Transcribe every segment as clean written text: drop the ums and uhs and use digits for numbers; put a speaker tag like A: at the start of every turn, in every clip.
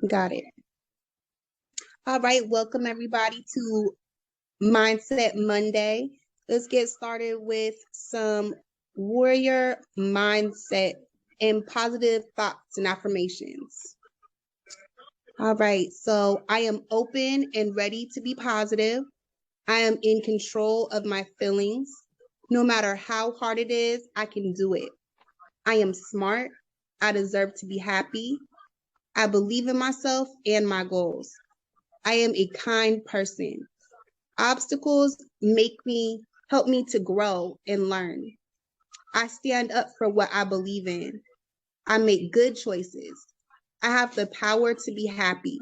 A: Got it. All right, welcome everybody to Mindset Monday. Let's get started with some warrior mindset and positive thoughts and affirmations. All right, so I am open and ready to be positive. I am in control of my feelings. No matter how hard it is, I can do it. I am smart. I deserve to be happy. I believe in myself and my goals. I am a kind person. Obstacles help me to grow and learn. I stand up for what I believe in. I make good choices. I have the power to be happy.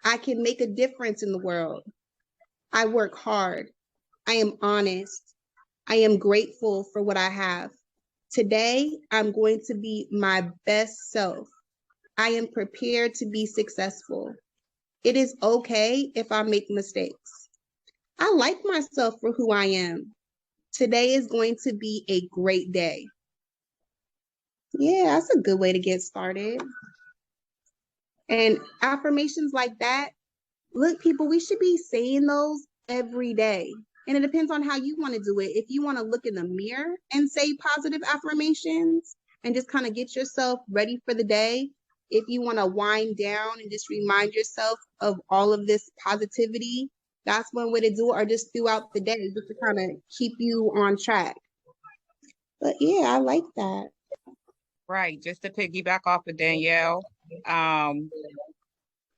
A: I can make a difference in the world. I work hard. I am honest. I am grateful for what I have. Today, I'm going to be my best self. I am prepared to be successful. It is okay if I make mistakes. I like myself for who I am. Today is going to be a great day. Yeah, that's a good way to get started. And affirmations like that, look, people, we should be saying those every day. And it depends on how you want to do it. If you want to look in the mirror and say positive affirmations and just kind of get yourself ready for the day, if you want to wind down and just remind yourself of all of this positivity, that's one way to do it, or just throughout the day, just to kind of keep you on track. But yeah, I like that.
B: Right. Just to piggyback off of Danielle,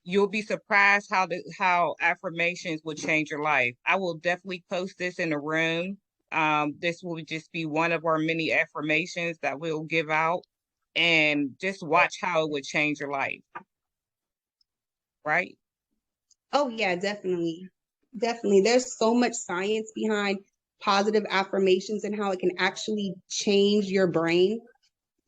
B: you'll be surprised how affirmations will change your life. I will definitely post this in the room. This will just be one of our many affirmations that we'll give out, and just watch how it would change your life. Right?
A: Oh yeah, definitely. Definitely. There's so much science behind positive affirmations and how it can actually change your brain,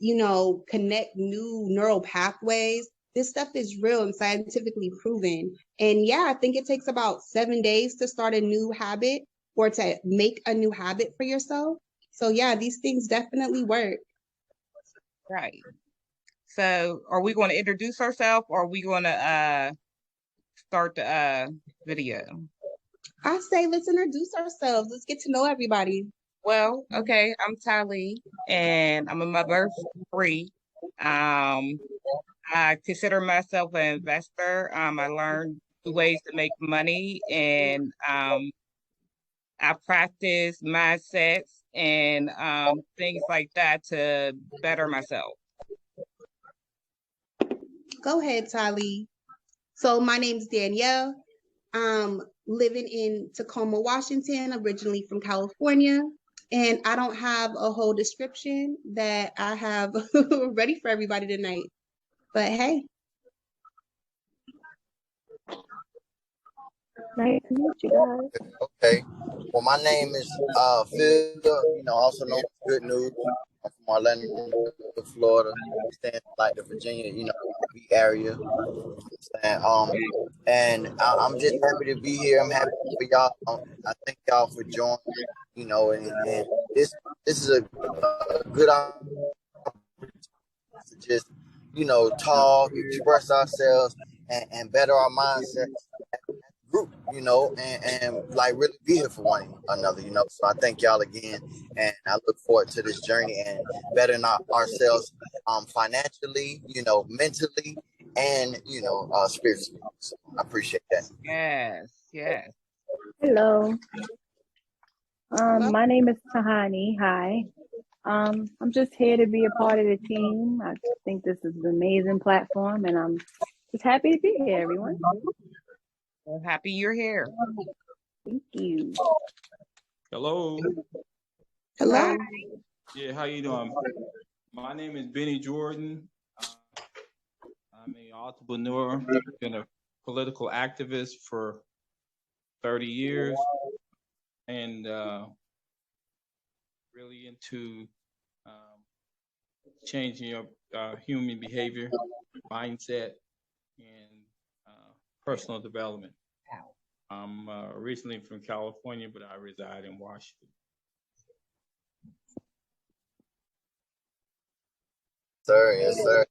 A: connect new neural pathways. This stuff is real and scientifically proven. And yeah, I think it takes about 7 days to start a new habit or to make a new habit for yourself. So yeah, these things definitely work.
B: Right. So are we going to introduce ourselves, or are we going to start the video?
A: I say let's introduce ourselves. Let's get to know everybody.
B: Well, okay, I'm Tylee, and I'm a mother of 3. I consider myself an investor. I learned ways to make money, and I practice mindsets and things like that to better myself.
A: Go ahead, Tylee. So my name's Danielle. I'm living in Tacoma, Washington, originally from California. And I don't have a whole description that I have ready for everybody tonight. But hey.
C: Nice to meet you guys.
D: Okay. Well, my name is Phil, also known as Good News. I'm from Orlando, Florida. Stand like the Virginia, area. And I'm just happy to be here. I'm happy for y'all. I thank y'all for joining. And this is a good opportunity to just talk, express ourselves, and better our mindsets group, and like really be here for one another, So I thank y'all again, and I look forward to this journey and bettering ourselves financially, mentally, and spiritually. So I appreciate that.
B: Yes.
C: Hello. My name is Tahani. Hi. I'm just here to be a part of the team. I think this is an amazing platform, and I'm just happy to be here, everyone.
B: We're happy you're here.
C: Thank you.
E: Hello.
A: Hello.
E: Yeah, how you doing? My name is Benny Jordan. I'm an entrepreneur, been a political activist for 30 years, and really into changing your human behavior, mindset, and personal development. I'm originally from California, but I reside in Washington.
D: Sir, yes, sir.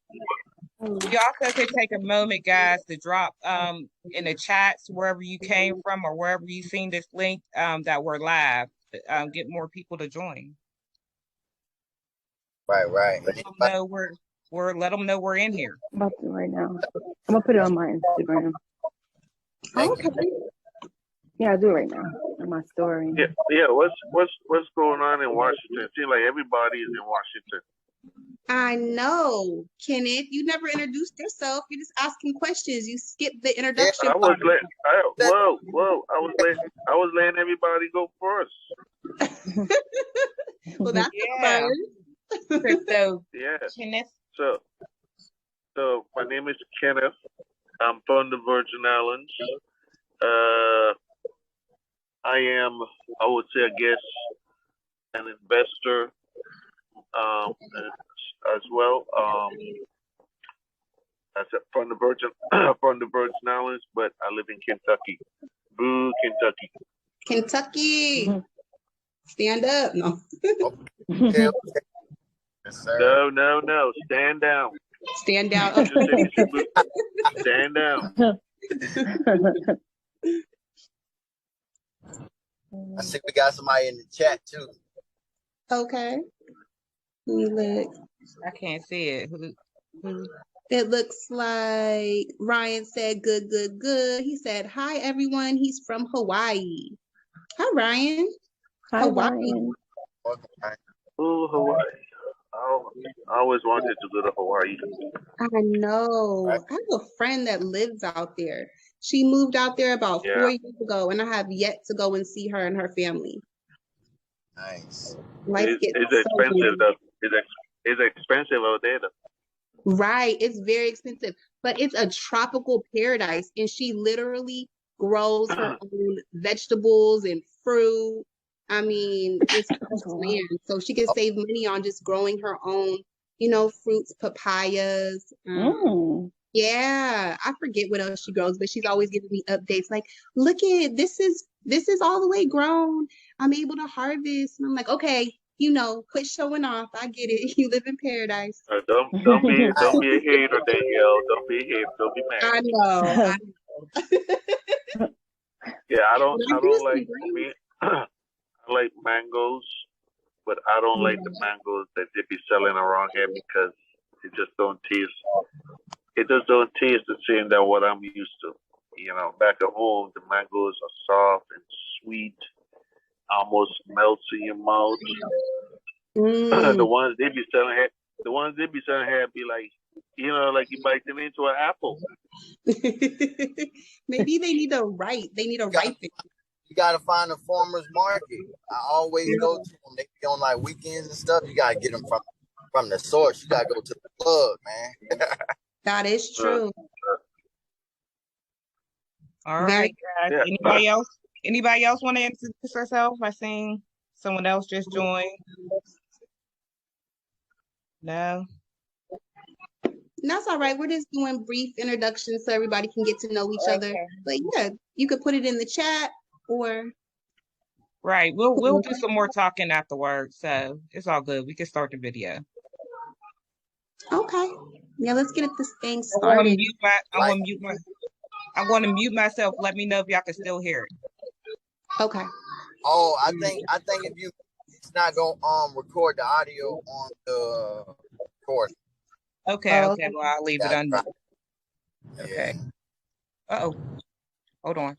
B: You also can take a moment, guys, to drop in the chats wherever you came from or wherever you seen this link that we're live. Get more people to join.
D: Right.
B: Let them know let them know we're in here.
C: I'm about to right now. I'm gonna put it on my Instagram.
D: Thank you.
C: Yeah, I'll do it right now on my story.
F: Yeah. What's going on in Washington? It seems like everybody is in Washington.
A: I know, Kenneth. You never introduced yourself. You're just asking questions. You skipped the introduction
F: I was
A: part.
F: whoa. I was letting everybody go first.
A: Well, that's
B: Yeah.
A: the
B: Crypto
F: Yeah.
B: Kenneth.
F: So my name is Kenneth. I'm from the Virgin Islands. I would say, I guess, an investor as well. I said from the Virgin Islands, but I live in Kentucky. Boo, Kentucky.
A: Kentucky. Stand up. No.
D: Okay. Yes, sir.
F: No. Stand down.
A: Stand down.
F: You just said you should boo. Stand down.
D: I see we got somebody in the chat too.
A: Okay. Let me look.
B: I can't see it. Who?
A: It looks like Ryan said, good. He said, hi, everyone. He's from Hawaii. Hi, Ryan.
C: Hi,
A: Hawaii.
C: Ryan.
F: Ooh, Hawaii. I always wanted to go to Hawaii.
A: I know. I have a friend that lives out there. She moved out there about 4 years ago, and I have yet to go and see her and her family.
D: Nice.
A: Life gets
F: It's
A: so
F: expensive
A: busy.
F: though. It's expensive out there though.
A: Right. It's very expensive, but it's a tropical paradise. And she literally grows her own vegetables and fruit. I mean, it's land. So she can save money on just growing her own, fruits, papayas. Yeah, I forget what else she grows, but she's always giving me updates like, look at this is all the way grown. I'm able to harvest. And I'm like, okay, quit showing off. I get it. You live in paradise.
F: Don't be a hater, Danielle. Don't be a hater. Don't be mad.
A: I know.
F: Yeah, I don't
A: do
F: like
A: some
F: me. I like mangoes, but I don't like the mangoes that they be selling around here because it just don't taste. It just don't taste the same that what I'm used to. Back at home, the mangoes are soft and sweet, almost melts in your mouth. The ones they be selling here, be like, like you bite them into an apple.
A: Maybe they need a ripe. They need a ripe.
D: You gotta find a farmer's market. I always go to them. They be on like weekends and stuff. You gotta get them from the source. You gotta go to the plug, man.
A: That is true.
B: All right, guys.
F: Yeah.
B: Anybody else want to introduce herself? I seen someone else just joined. No.
A: That's all right. We're just doing brief introductions so everybody can get to know each other. But yeah, you could put it in the chat or.
B: Right. We'll do some more talking afterwards. So it's all good. We can start the video.
A: Okay. Yeah, let's get this thing
B: I'm going
A: started.
B: to mute myself. Let me know if y'all can still hear it.
A: Okay.
D: Oh, I think if it's not gonna record the audio on the recording.
B: Okay. Okay. Well, I'll leave it on.
D: Right.
B: Okay. Uh-oh. Hold on.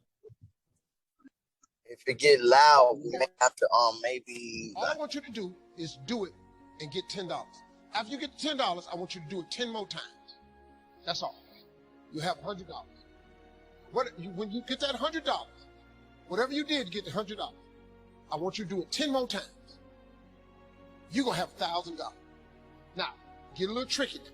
D: If it get loud, we may have to maybe.
G: All I want you to do is do it and get $10. After you get $10, I want you to do it 10 more times. That's all. You have $100. When you get that $100, whatever you did to get the $100, I want you to do it 10 more times. You're gonna have $1,000. Now, get a little tricky now.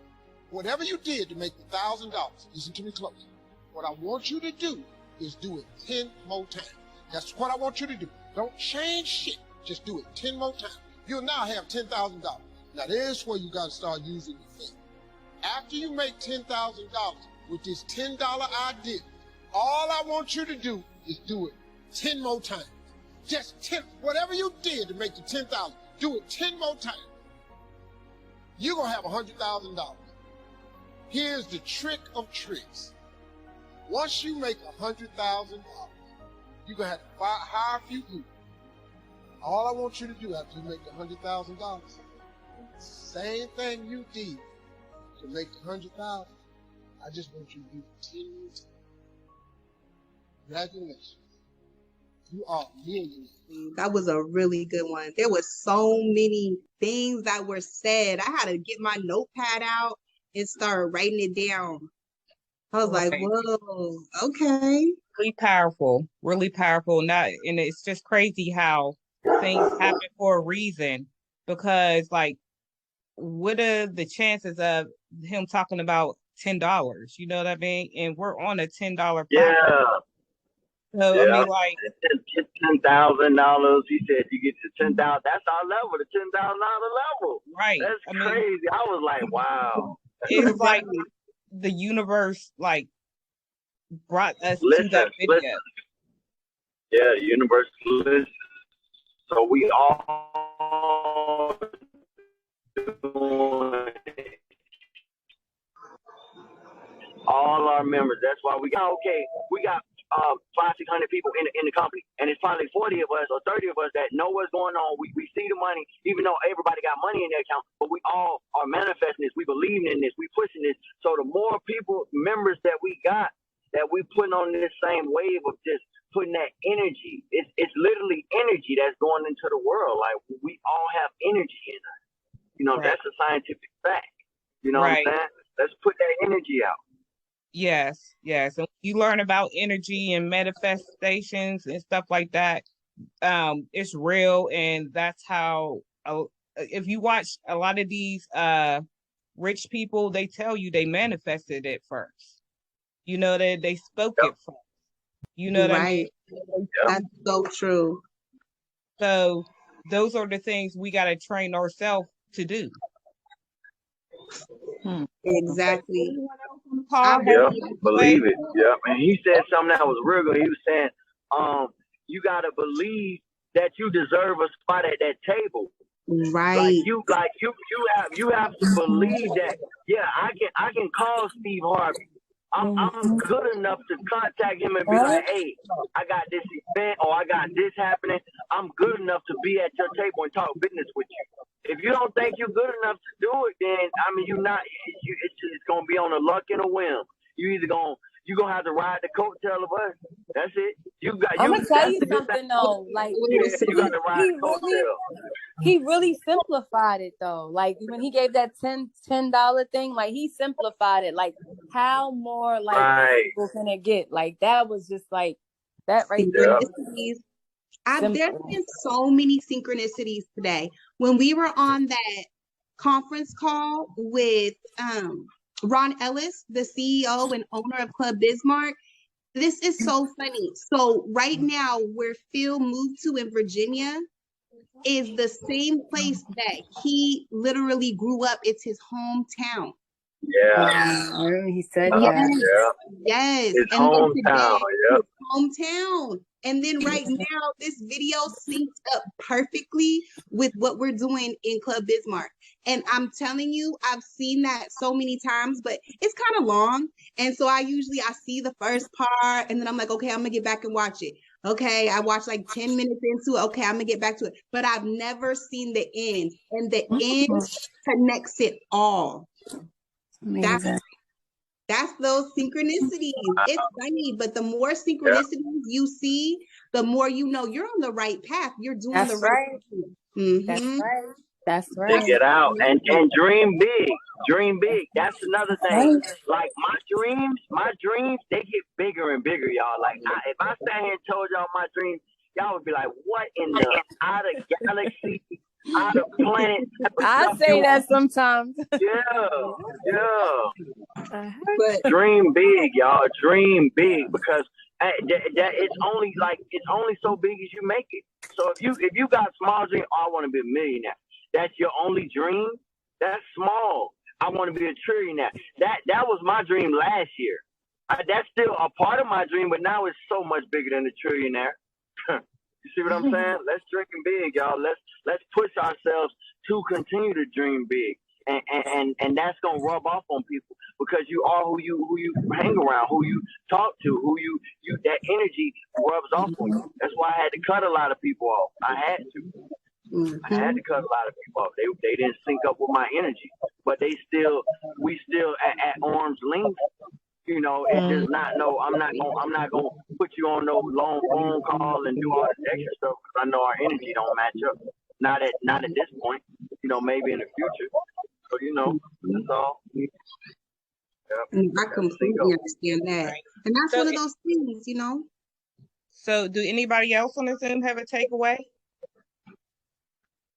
G: Whatever you did to make the $1,000, listen to me close. What I want you to do is do it 10 more times. That's what I want you to do. Don't change shit. Just do it 10 more times. You'll now have $10,000. Now, there's where you got to start using your feet. After you make $10,000 with this $10 idea, all I want you to do is do it 10 more times. Just 10. Whatever you did to make the $10,000, do it 10 more times. You're going to have $100,000. Here's the trick of tricks. Once you make $100,000, you're gonna have to hire a few people. All I want you to do after you make $100,000, same thing you did to make $100,000. I just want you to do 10 times. Congratulations. You are millionaires.
A: That was a really good one. There was so many things that were said. I had to get my notepad out and start writing it down. I was like,
B: Right.
A: whoa, okay.
B: Really powerful. Not, and it's just crazy how things happen for a reason. Because, like, what are the chances of him talking about $10? You know what I mean? And we're on a $10 platform.
H: Yeah.
B: So I
H: Yeah.
B: mean, like,
H: Get $10,000. He said you get to 10,000. That's our level, the $10,000 level.
B: right?
H: That's
B: I mean,
H: crazy. I was like, wow.
B: it's like the universe like brought us to
H: Listen,
B: that video.
H: listen. Yeah, universe listen. So we all doing all our members. That's why we got we got 500-600 people in the company, and it's probably 40 of us or 30 of us that know what's going on. We see the money, even though everybody got money in their account, but we all are manifesting this. We believe in this. We pushing this. So the more people, members that we got, that we putting on this same wave of just putting that energy. It's literally energy that's going into the world. Like, we all have energy in us. You know,
B: Right.
H: that's a scientific fact. You know
B: Right.
H: what I'm saying? Let's put that energy out.
B: Yes, yes. And you learn about energy and manifestations and stuff like that. It's real, and that's how. If you watch a lot of these rich people, they tell you they manifested it first. You know that they spoke
H: Yep.
B: it first. You know what I mean?
A: Right. That's so true.
B: So those are the things we got to train ourselves to do.
A: Exactly.
B: Anyone else on the call?
H: Yeah, believe it. Yeah, and he said something that was real good. He was saying, you gotta believe that you deserve a spot at that table.
A: Right.
H: You have to believe that. Yeah, I can call Steve Harvey. I'm good enough to contact him and be like, hey, I got this event or I got this happening. I'm good enough to be at your table and talk business with you. If you don't think you're good enough to do it, then I mean, you're not. It's gonna be on a luck and a whim. You're gonna have to ride the coattail of us. That's it.
I: I'm gonna tell you something though. Like
H: you got to ride the coattail.
I: he really simplified it though. Like when he gave that $10 thing, like he simplified it. Like how more like
H: Right.
I: people can it get? Like that was just like that right
H: Yeah.
A: Synchronicities. There's been so many synchronicities today. When we were on that conference call with Ron Ellis, the CEO and owner of Club Bismarck, this is so funny. So right now, where Phil moved to in Virginia is the same place that he literally grew up. It's his hometown.
H: Yeah.
I: He said
A: Yes.
H: Yeah.
A: Yes.
H: His
A: And then
H: hometown.
A: today,
H: Yep.
A: hometown. And then right now, this video syncs up perfectly with what we're doing in Club Bismarck. And I'm telling you, I've seen that so many times, but it's kind of long. And so I see the first part and then I'm like, okay, I'm gonna get back and watch it. Okay, I watched like 10 minutes into it. Okay, I'm gonna get back to it. But I've never seen the end. And the end connects it all.
I: Amazing.
A: That's those synchronicities. It's funny, but the more synchronicities you see, the more you know you're on the right path. You're doing
I: That's
A: the right
I: right.
A: thing.
I: That's
A: Mhm.
I: right. That's
H: To
I: right.
H: get out and dream big. Dream big. That's another thing.
I: Right.
H: Like my dreams, they get bigger and bigger, y'all. Like if I sat here and told y'all my dreams, y'all would be like, what in the out of galaxy, out of planet?
I: I say that sometimes.
H: Yeah.
A: But
H: Dream big, y'all. Dream big because that it's only so big as you make it. So if you got small dream, I want to be a millionaire. That's your only dream. That's small. I want to be a trillionaire. That was my dream last year. That's still a part of my dream, but now it's so much bigger than a trillionaire. You see what I'm saying? Let's dream big, y'all. Let's push ourselves to continue to dream big. And that's gonna rub off on people. because you are who you hang around, who you talk to, who you that energy rubs off on you. That's why I had to cut a lot of people off. I had to cut a lot of people off. They didn't sync up with my energy, but we still at arm's length. You know, it's just not I'm not gonna put you on no long phone call and do all this extra stuff because I know our energy don't match up. Not at this point. You know, maybe in the future. So you know, that's all.
A: I completely understand that, and that's
B: So
A: one of those things, you know.
B: So do anybody else on the Zoom have a takeaway?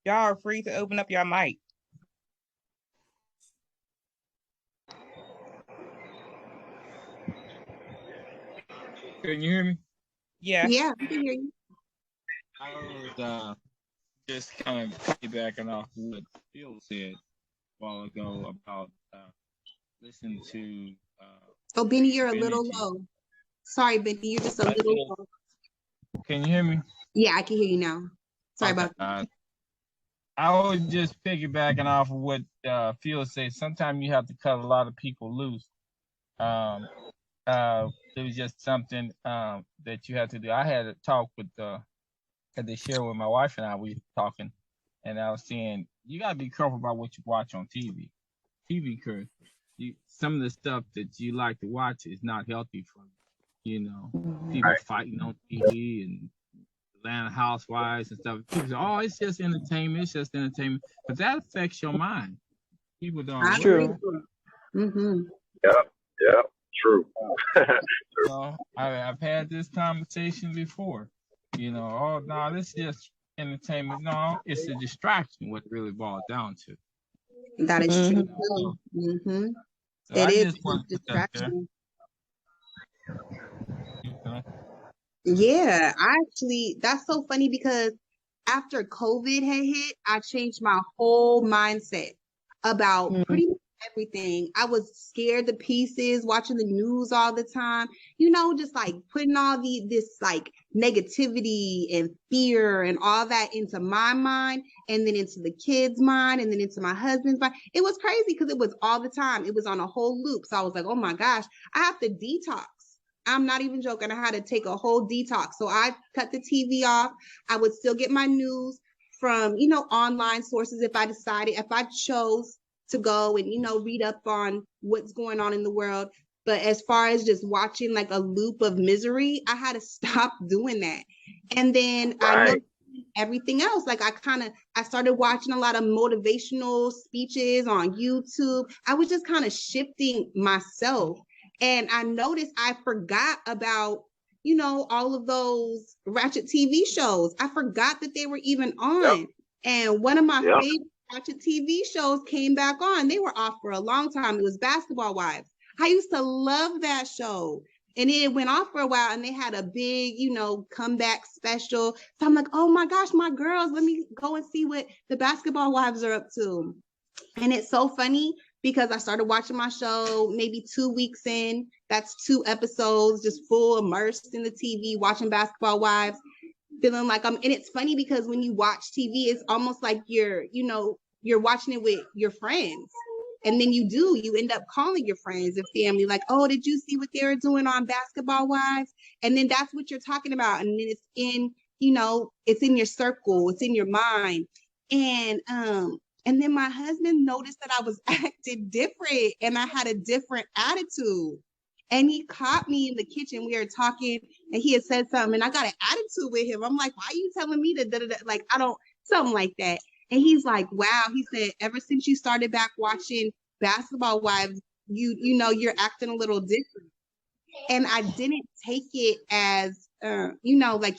B: Y'all are free to open up your mic.
E: Can you hear me?
B: Yeah.
A: Yeah, I can hear you.
E: I was just kind of piggybacking off what Phil said a while ago about listening to.
A: Oh, Benny, you're a
E: Benny
A: little
E: G.
A: low. Sorry, Benny, you're just a little low.
E: Can you hear me?
A: Yeah, I can hear you now. Sorry about that.
E: I was just piggybacking off of what Phil said. Sometimes you have to cut a lot of people loose. It was just something that you had to do. I had a talk with, had to share with my wife and I. We were talking, and I was saying you gotta be careful about what you watch on TV. Because some of the stuff that you like to watch is not healthy for you. You know, people fighting on TV and Atlanta Housewives and stuff. People say, "Oh, it's just entertainment. It's just entertainment," but that affects your mind. People don't.
A: I agree. Mm-hmm.
F: Yeah, true.
E: You know, I've had this conversation before. You know, oh no, this is just entertainment. No, it's a distraction. What it really boils down to.
A: That is true. Mm-hmm.
E: So
A: It
E: I
A: is
E: just want
A: a
E: to put that there.
A: distraction.
E: Okay.
A: Yeah, that's so funny because after COVID had hit, I changed my whole mindset about pretty much everything. I was scared to pieces, watching the news all the time, you know, just like putting all this like negativity and fear and all that into my mind and then into the kids' mind and then into my husband's mind. It was crazy because it was all the time. It was on a whole loop. So I was like, oh my gosh, I have to detox. I'm not even joking. I had to take a whole detox. So I cut the TV off. I would still get my news from, you know, online sources if I chose to go and, you know, read up on what's going on in the world. But as far as just watching like a loop of misery, I had to stop doing that. And then I know everything else. Like I started watching a lot of motivational speeches on YouTube. I was just kind of shifting myself. And I noticed I forgot about, you know, all of those ratchet TV shows. I forgot that they were even on. And one of my favorite ratchet TV shows came back on. They were off for a long time. It was Basketball Wives. I used to love that show. And it went off for a while and they had a big, you know, comeback special. So I'm like, oh my gosh, my girls, let me go and see what the Basketball Wives are up to. And it's so funny because I started watching my show maybe 2 weeks in. That's 2 episodes, just full immersed in the TV, watching Basketball Wives, feeling like and it's funny because when you watch TV, it's almost like you're watching it with your friends. And then you end up calling your friends and family like, oh, did you see what they were doing on Basketball Wives? And then that's what you're talking about. And then it's in, you know, it's in your circle, it's in your mind. And then my husband noticed that I was acting different and I had a different attitude. And he caught me in the kitchen. We were talking and he had said something and I got an attitude with him. I'm like, why are you telling me that? Like, I don't, something like that. And he's like, wow. He said, ever since you started back watching Basketball Wives, you know, you're acting a little different. And I didn't take it as, you know, like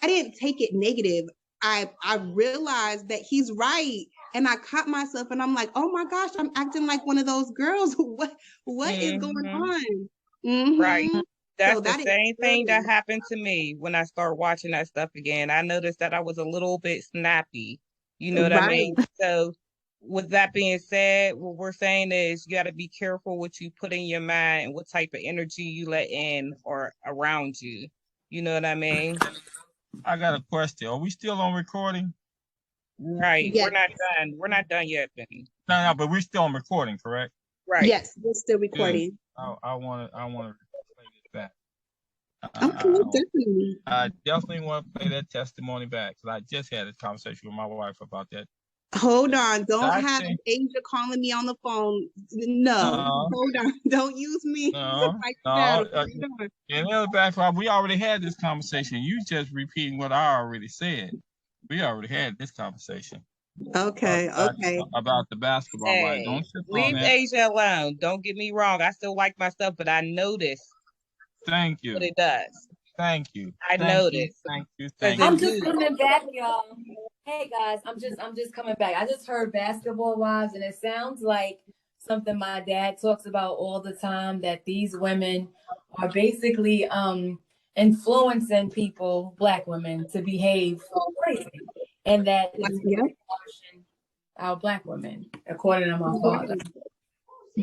A: I didn't take it negative. I realized that he's right. And I caught myself and I'm like, oh my gosh, I'm acting like one of those girls. What is going on? Mm-hmm.
B: Right. That's
A: So
B: the
A: that is
B: same thing that
A: true.
B: happened to me when I started watching that stuff again. I noticed that I was a little bit snappy. You know what I mean? So with that being said, what we're saying is you got to be careful what you put in your mind and what type of energy you let in or around you. You know what I mean?
E: I got a question. Are we still on recording?
B: Right.
A: Yes.
B: We're not done. We're not done yet, Benny.
E: No, but we're still on recording, correct?
B: Right.
A: Yes, we're still
E: Good.
A: recording.
E: I want to play this back.
A: Okay, definitely.
E: I definitely want to play that testimony back because I just had a conversation with my wife about that.
A: Hold on. Don't
E: I
A: have
E: think-
A: Asia calling me on the phone. No. Hold on. Don't use me. like that. Hold on.
E: In the background, we already had this conversation. You just repeating what I already said. We already had this conversation.
A: Okay.
E: About the basketball, right?
B: Hey,
E: Don't sit on
B: leave
E: that.
B: Asia alone. Don't get me wrong. I still like my stuff, but I notice
E: Thank you.
B: what it does.
E: Thank you.
B: I noticed.
E: Thank you.
I: I'm just coming back, y'all. Hey guys, I'm just coming back. I just heard Basketball Wives, and it sounds like something my dad talks about all the time, that these women are basically influencing people, black women, to behave crazy. And that it's pushing our black women, according to my father.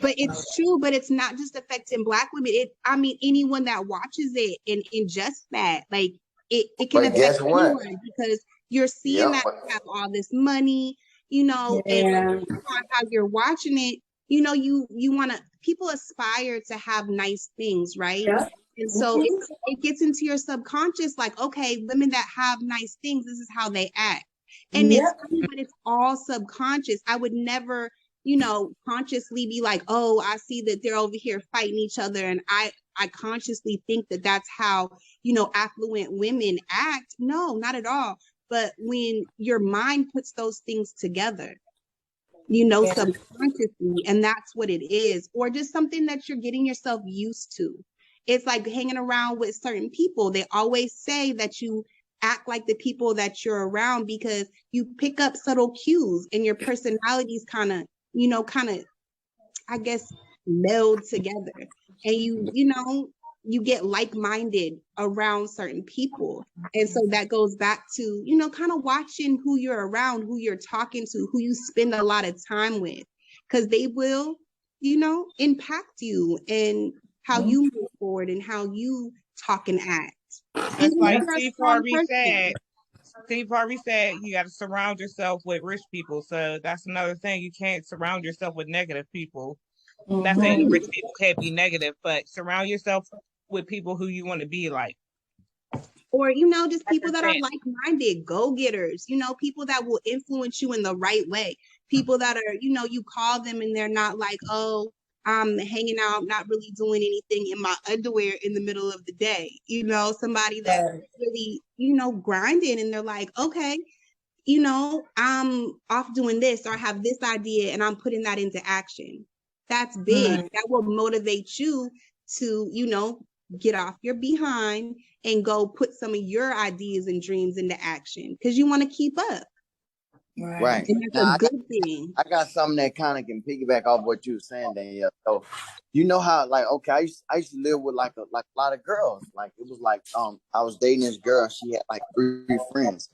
A: But it's true, but it's not just affecting black women. Anyone that watches it and ingests that, like it can
D: But guess
A: affect
D: what?
A: anyone, because you're seeing that you have all this money, and how you're watching it, you want to, people aspire to have nice things, right?
I: Yeah.
A: And so it gets into your subconscious, like, okay, women that have nice things, this is how they act. And it's all subconscious. I would never, consciously be like, oh, I see that they're over here fighting each other, and I consciously think that that's how, affluent women act. No, not at all. But when your mind puts those things together, subconsciously, and that's what it is, or just something that you're getting yourself used to. It's like hanging around with certain people. They always say that you act like the people that you're around because you pick up subtle cues, and your personalities kind of, I guess, meld together, and you get like-minded around certain people. And so that goes back to, kind of watching who you're around, who you're talking to, who you spend a lot of time with, because they will, impact you and how you move forward and how you talk and act.
B: It's like Steve Harvey said. Steve Harvey said you got to surround yourself with rich people. So that's another thing. You can't surround yourself with negative people. Not saying rich people can't be negative, but surround yourself with people who you want to be like.
A: Or, just people that are like-minded, go-getters, people that will influence you in the right way. People that are, you call them and they're not like, oh, I'm hanging out, not really doing anything in my underwear in the middle of the day. Somebody that's really, grinding, and they're like, okay, I'm off doing this, or I have this idea and I'm putting that into action. That's big. That will motivate you to, get off your behind and go put some of your ideas and dreams into action, because you want to keep up.
D: Right.
A: And that's
D: now,
A: a good thing.
D: I got something that kind of can piggyback off what you were saying, Danielle. So, you know how, like, okay, I used to live with like a lot of girls. Like, it was like I was dating this girl. She had like 3 friends.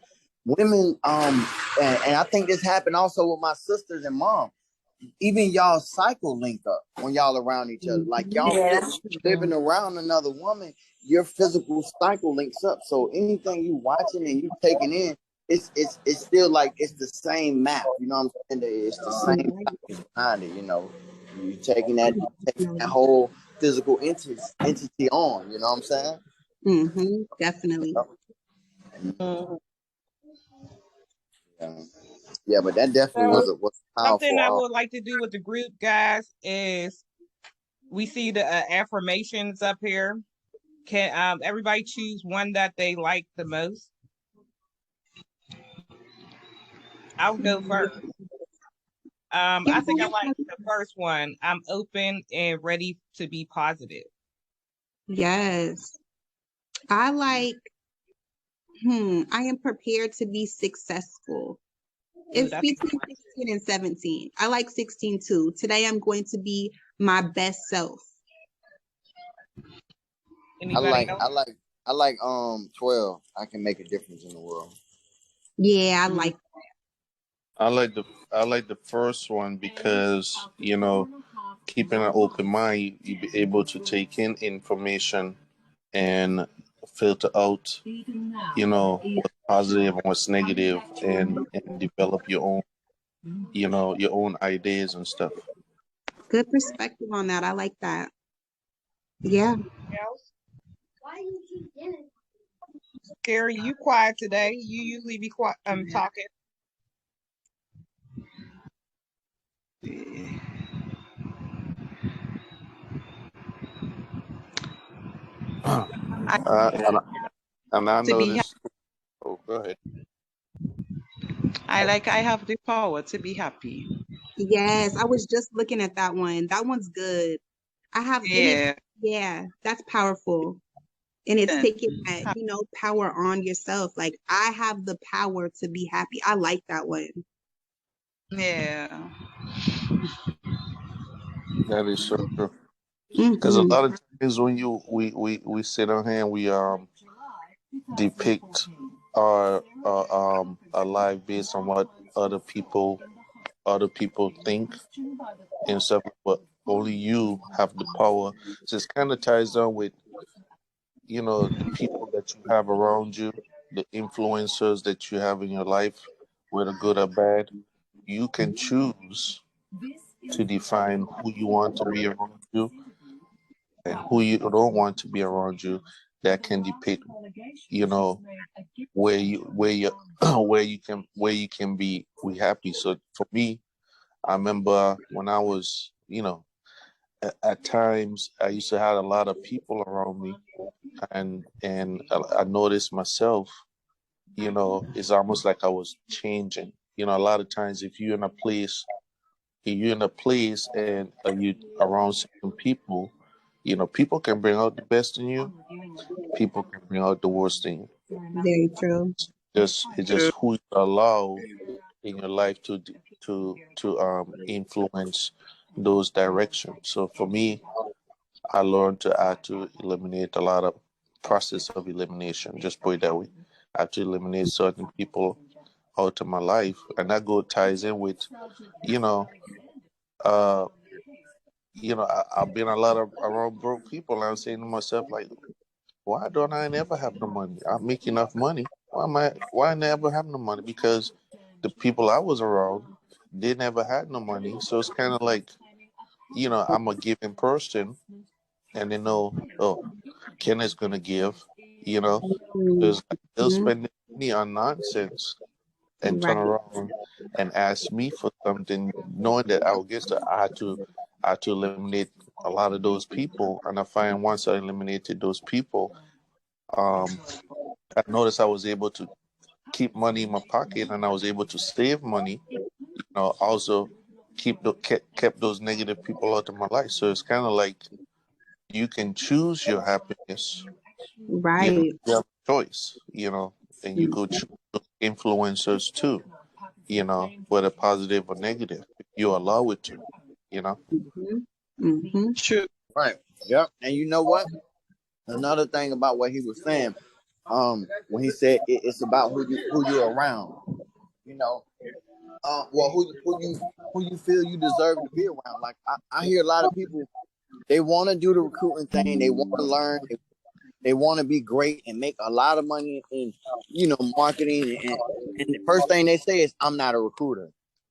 D: Women, and I think this happened also with my sisters and mom. Even y'all cycle link up when y'all around each other. Like, y'all living around another woman, your physical cycle links up. So anything you watching and you taking in, it's still like it's the same map. You know what I'm saying? It's the same map behind it. You taking that whole physical entity on. You know what I'm saying?
A: Mm-hmm, definitely.
D: Yeah, but that definitely was powerful.
B: Something I would like to do with the group, guys, is we see the affirmations up here. Can everybody choose one that they like the most? I'll go first. I think I like the first one. I'm open and ready to be positive.
A: Yes. I like, I am prepared to be successful. It's between 16 and 17. I like 16 too. Today I'm going to be my best self.
B: Anybody
D: I like 12. I can make a difference in the world.
A: Yeah, I like that.
J: I like the first one because, keeping an open mind, you be able to take in information and filter out, what's positive and what's negative, and develop your own, your own ideas and stuff.
A: Good perspective on that. I like that. Yeah.
B: Else? Gary, you quiet today. You usually be quiet, talking. I
J: and, and I
B: to be
J: noticed. Oh, go ahead.
B: I have the power to be happy.
A: Yes, I was just looking at that one. That one's good. I have, and it's, yeah, that's powerful. And it's taking that, power on yourself. Like, I have the power to be happy. I like that one.
B: Yeah.
J: That is so true. Because a lot of times when we sit on here and we depict our life based on what other people think and stuff, but only you have the power. So it's kind of ties down with the people that you have around you, the influencers that you have in your life, whether good or bad. You can choose to define who you want to be around you and who you don't want to be around you. That can depict, where you where you can be happy. So for me, I remember when I was, at times I used to have a lot of people around me, and I noticed myself, it's almost like I was changing. A lot of times if you're in a place and you around certain people, people can bring out the best in you, people can bring out the worst in you.
A: Very true.
J: It's just who you allow in your life to influence those directions. So for me, I learned to eliminate a lot of process of elimination. Just put it that way. I have to eliminate certain people out of my life, and that ties in with, I've been a lot of around broke people, and I'm saying to myself, like, why don't I never have no money? I make enough money. Why I never have no money? Because the people I was around, they never had no money. So it's kind of like, I'm a giving person, and they know, oh, Kenneth's gonna give, because they'll spend money on nonsense and turn around and ask me for something, knowing that I will get to. I had to eliminate a lot of those people, and I find once I eliminated those people, I noticed I was able to keep money in my pocket, and I was able to save money. Also kept those negative people out of my life. So it's kind of like you can choose your happiness.
A: Right.
J: You have a choice. And you could choose influencers too. Whether positive or negative, if you allow it to.
B: True.
D: Right. Yep. And you know what? Another thing about what he was saying, when he said it's about who you're around. Well, who you feel you deserve to be around. Like I hear a lot of people, they want to do the recruiting thing, they want to learn, they want to be great and make a lot of money in marketing, and the first thing they say is, I'm not a recruiter.